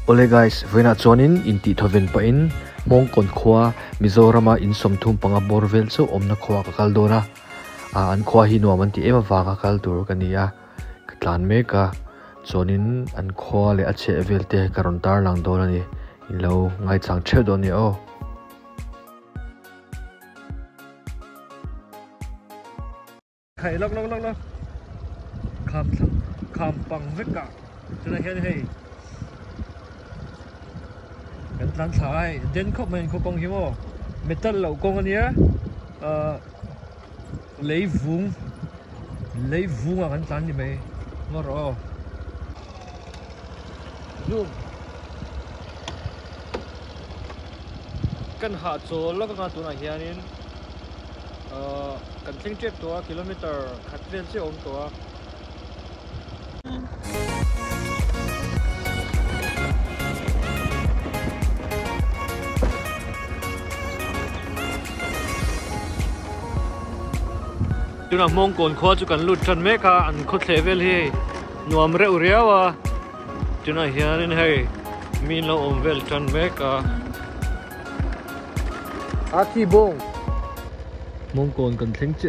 Ole guys, vena chonin inti thoven pa in mong kon khwa Mizorama in somthum panga borvel chu omna khwa ka kaldora an khwa hi no man ti ema wa ka kal tur kania katlan me ka chonin an khwa le ache velte karon tar lang dor ani in lo ngai chang the do ni o khai lok kham pang veka chuna hen heiกันหลังสายเด่นเข้ามาเขากองหิมอ่ะเมทัลเหล่ากองอันเนี้ยเลยวุ้งอ่ะกันหลังนี่ไหมงอรอลูกกันหาโจแล้วก็งานตัวไหนเฮียนี่กันเส้นเจ็ดตัวกิโลเมตรขัดเวียนเสียอมตัวจุน่ะมองก่อนขวาจุกันลุดทันเมฆอันโคตรเลเวลเฮนวมเร็วเรียวะจุน่ะเฮียนินเฮมีเราอมเวลทันเมฆอาคีบงมองก่อนกันเพ่งเจ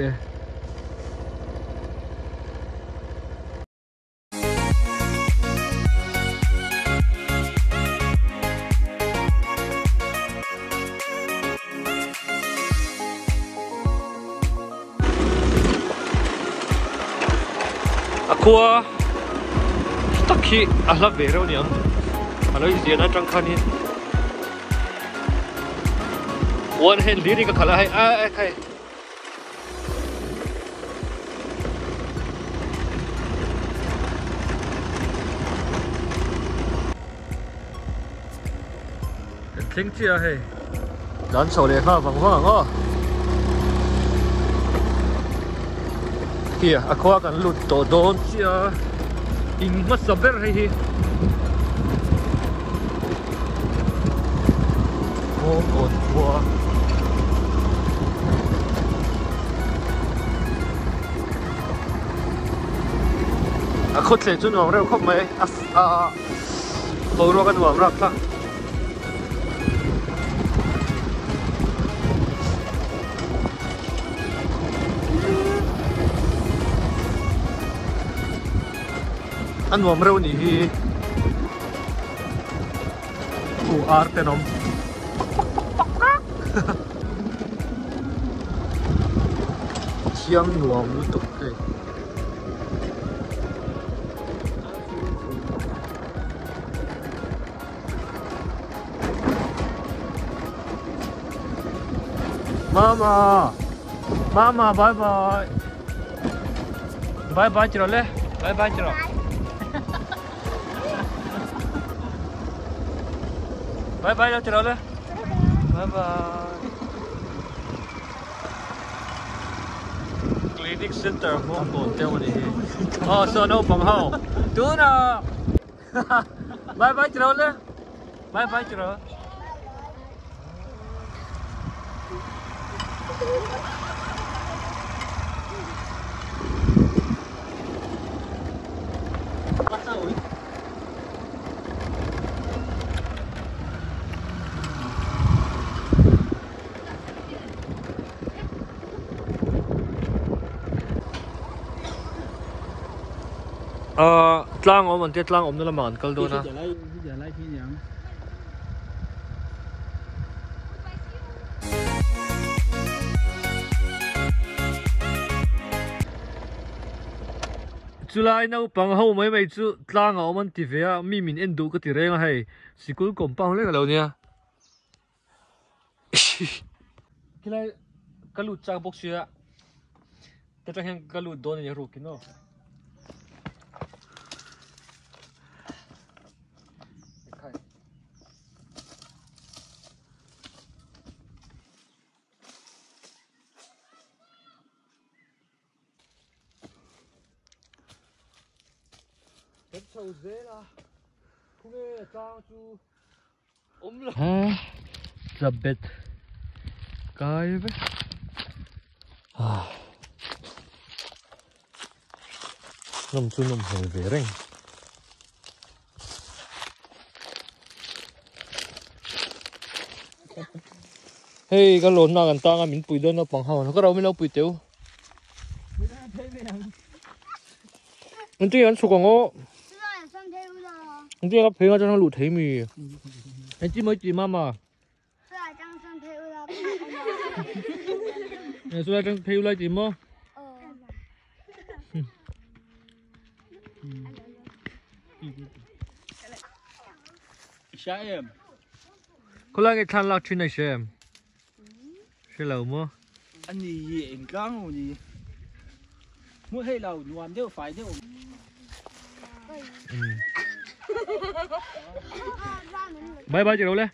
คัวตักขี้อะไรเบรอเนี่ยอะไรเสียนะจังคันนี้วันเห็นดีนี่ก็ขลังให้ใครทิ้งเชียร์ให้ร้านโซเล่ข้าวฝั่งข้างก็เฮียอควากันหลุดตัวโดนเชียอิงมัสเบอร์ให้โอ้โหวัวอคุดเลยจุนหวังเร็วเข้าไหมตัวรัวกันหวังรักละอันว่าเร็วนี่กูอาร์เตนอมเชียงหวงตุกเลยมาบายจิโร่เลยบายจิโร่บายแล้วจิโร่เลยบายคลินิกเซ็นเตอร์มองก่อนเท่านี้โซนเอาปังเฮาดูนะบายจิโร่เลยบายจิโร่ตลางอมมันเตี้ยตลางอมนั่นละมันกัลโดนะจุลายน่าปังเฮาไม่จุตลางอมมันติเวียมีมินเอ็นดูก็ติเร่งให้สิกุลกลมปังเล็กแล้วเนี่ยกี่ไรกัลุจากบ็อกเซียแต่ถ้าเห็นกัลุโดนเนี่ยรู้กินเนาะHãy subscribe cho kênh Ghiền Mì Gõ để không bỏ lỡ những video hấp dẫn hey cái lồn nào gần ta mình bùi đơn nó bằng hào nó có đâu mình đâu bùi tiêu mình chỉ ăn sụp còn ngó mình chỉ gặp phê cho nó lụt thấy mì anh chỉ mới chỉ mà này xưa đang theo lại chỉ mà Sai em. có lại cái than lạc trên này xem lâu mà Anh gì em căng gì muốn hay lâu nuông chứ phải chứ bye bye chị đâu lên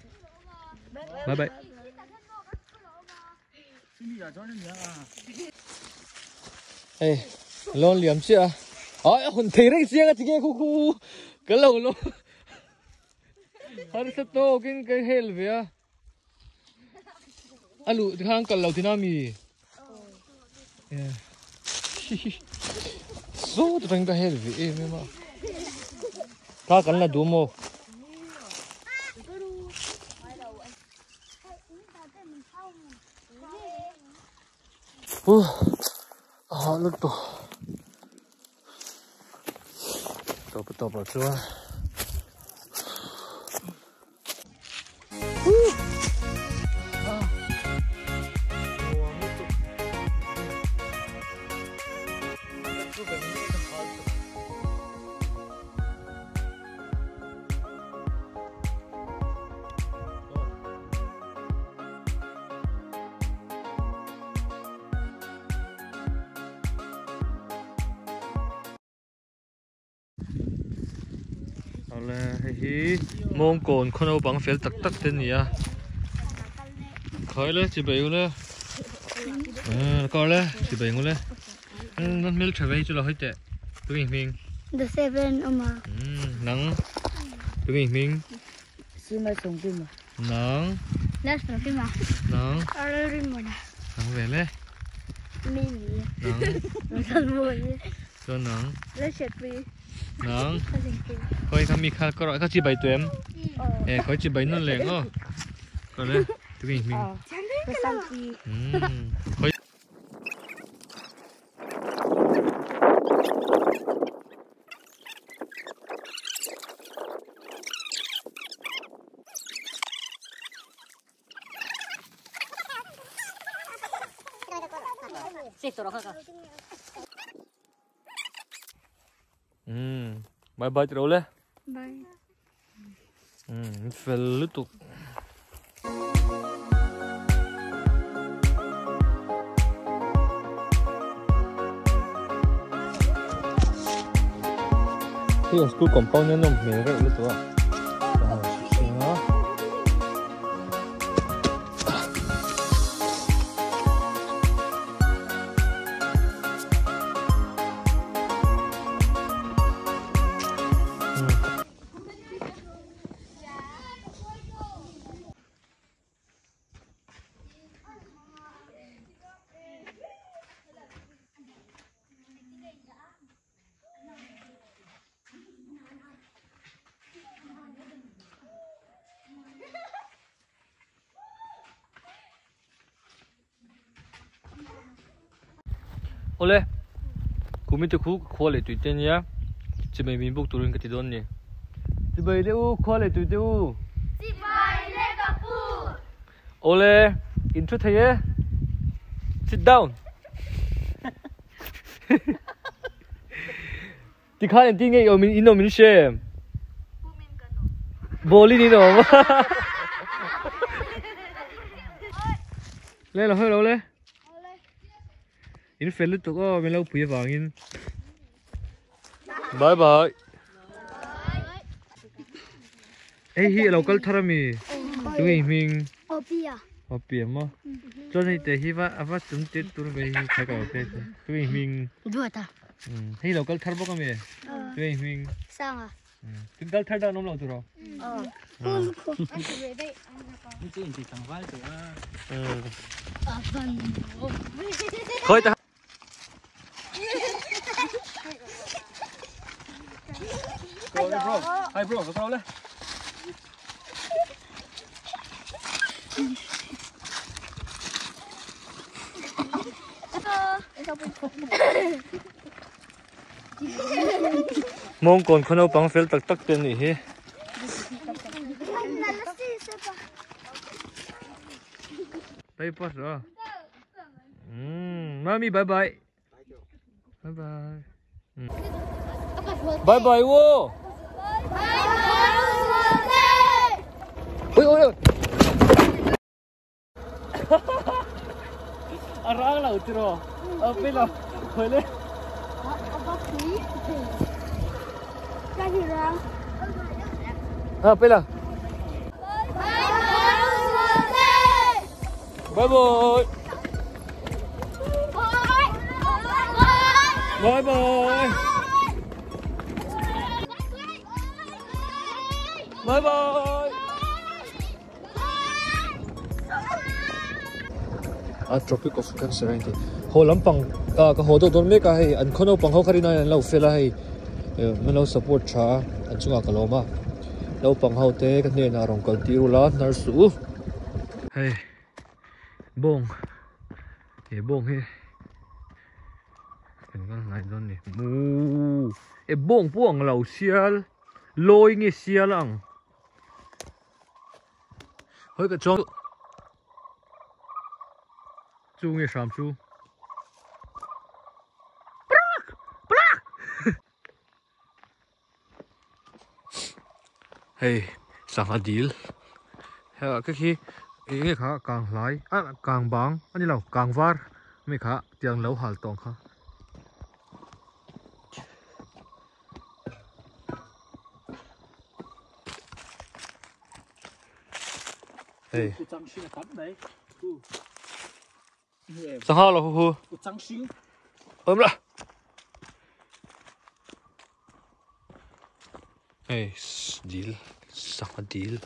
bye bye ê lon liếm chứ à hồn thấy đấy riêng cái kia khu cái lầu luôn har sat to cái hell về à alu thang cái lầu thì nam mi số thằng cái hell về em mà ta cần là đúng không lực to top chưa là hi mong còn con ông bằng phèn tắc tắc tên gì à khói lên chỉ bảy lên coi lên chỉ bảy lên nó mel trở về cho là hết tệ tôi mình The Seven mà nắng tôi mình xin mời sống kim mà nắng let's sống kim mà nắng nắng về lên mini nắng cho nắng let's set free nắng coi kami khal có rồi các chị bảy tụi em coi chị bảy nó lẹng ó còn đây tụi mình coi bye bye rồi lên bye phải lướt tục khi ở school compound nó nằm mềm rất lướt tục à Ole, kumi tu khu khole tu ten ya, chỉ mấy mình bốc turin cái gì đó nè, chỉ mấy đứa khole tu tu, chỉ mấy đứa gặp phụ. Ole, intro thấy á, sit down, đi khai đến tiếng nghe ở mình in mình xem, boli đi đâu mà, lên là hơi lâu lên. In phải lúc tụi có bên lâu bùi vàng in bye bye ấy hi lâu câu thara mi tụi mình opia mà cho nên để hi va chúng chết tụi mình khai cả opia tụi mình Đùa ta hi lâu câu thara bốc cái mi tụi mình sao à tụi câu thara nôm lâu tụi nó cái gì thằng vai tụi khơi ta bro, hi bro, sao đấy? mong còn khâu bằng phèn tắc tắc tên này he đây pas rồi mami bye bye bye bye bye bye wo ôi ôi ôi arang là utro bây giờ hồi lên bây giờ bye bye bye bye bye bye tropic of cancer này thì hồ lắm bằng cái hồ đồ mấy cái hay anh không đâu bằng hồ cái này lâu phê là hay mình lâu support cha anh chung cái lâu mà lâu bằng hồ thế cái này là rong cần tiêu lá nở sủ hey bông hey bông hey cái này đó nè mu bông buông lâu xial lôi nghe xial lăng hơi cái chỗ chú nghe sám chú hey sang hạt deal cái khi cái khá càng lái càng bang anh đi lâu càng var mấy khá tiếng lâu hal tông khá hey sang hal là hu ôm lại hey deal sang hạt deal